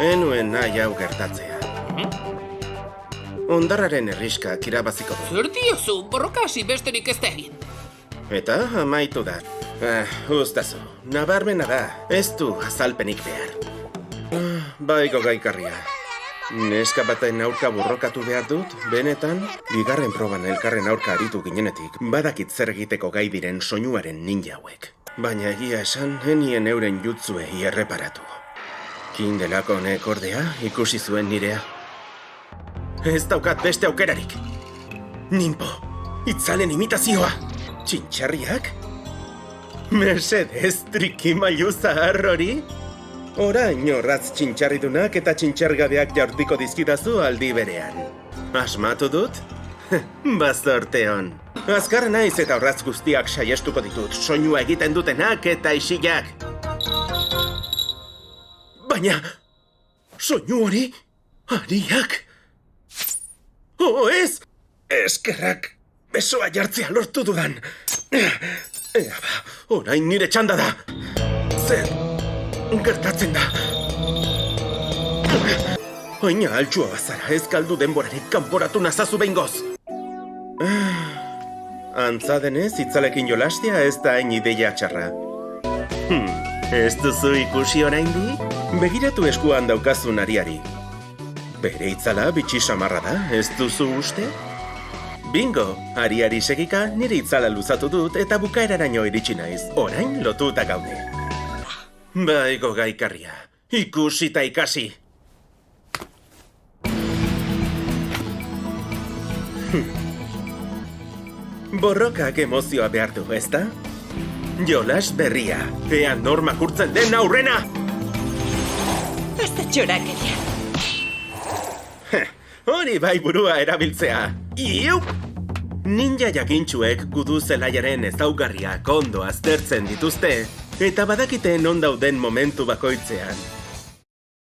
Enuen nahi hau gertatzea. Ondarraren herriskak irabaziko du. Zer diozu, borroka hasi besterik ez da egin. Eta amaitu da. Uztazu, nabarmena da, ez du azalpenik behar. Baiko gaikarria. Neska baten aurka borrokatu behar dut, benetan, bigarren proban elkarren aurka aritu ginenetik, badakit zer egiteko gai diren soinuaren ninja hauek. Baina egia esan, enien euren jutzuei erreparatu. Kindelako honek ordea, ikusi zuen nirea. Ez daukat beste aukerarik. Nimpo, itzalen imitazioa. Txintxarriak? Mesedez, trikimailu zahar hori? Orain orratz txintxarridunak eta txintxargabeak jaurtiko dizkidazu aldi berean. Asmatu dut? Bazorte hon. Azkar naiz eta orratz guztiak saiestuko ditut, soinua egiten dutenak eta isilak. Baina, soinu hori, ariak? Oh, ez! Eskerrak, besoa jartzea lortu dudan. Ea ba, orain nire txanda da. Zer, gertatzen da. Oina altxua bazara, ez galdu denborarik kanporatu nazazu behingoz. Antza denez, itzalekin jolastea ez da hain ideia txarra. Ez duzu ikusi oraindik? Begiratu eskuan daukazun ariari. Bere itzala bitxi samarra da, ez duzu uste? Bingo, ariari segika nire itzala luzatu dut eta bukaeraraino iritsi naiz. Orain lotuta gaude. Baiko gaikarria, ikusi eta ikasi. Borrokak emozioa behar du, ezta? Jolas berria, ea norma kurtzen den aurrena! Basta txorakeria. Hori bai burua erabiltzea. Iu! Ninja jakintxuek gudu zelaiaren ezaugarriak ondo aztertzen dituzte, eta badakite non dauden momentu bakoitzean.